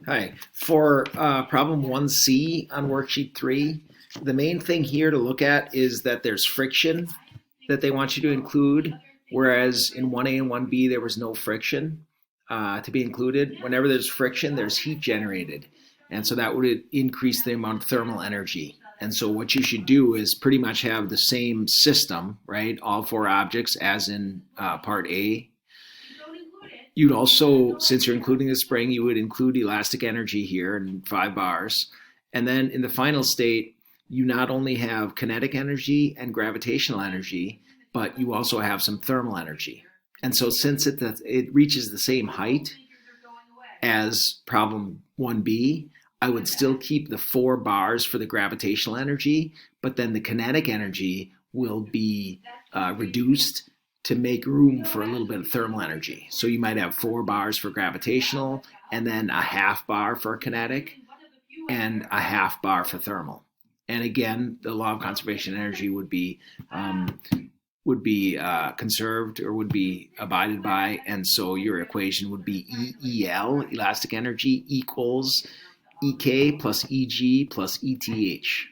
Hi. For problem 1C on worksheet 3, the main thing here to look at is that there's friction that they want you to include, whereas in 1A and 1B there was no friction to be included. Whenever there's friction, there's heat generated, and so that would increase the amount of thermal energy. And so what you should do is pretty much have the same system, right? All four objects as in part A. You'd also, since you're including the spring, you would include elastic energy here in 5 bars. And then in the final state, you not only have kinetic energy and gravitational energy, but you also have some thermal energy. And so since it reaches the same height as problem 1B, I would still keep the 4 bars for the gravitational energy, but then the kinetic energy will be reduced to make room for a little bit of thermal energy. So you might have 4 bars for gravitational, and then a half bar for kinetic, and a half bar for thermal. And again, the law of conservation of energy would be conserved or would be abided by, and so your equation would be EEL, elastic energy, equals EK plus EG plus ETH.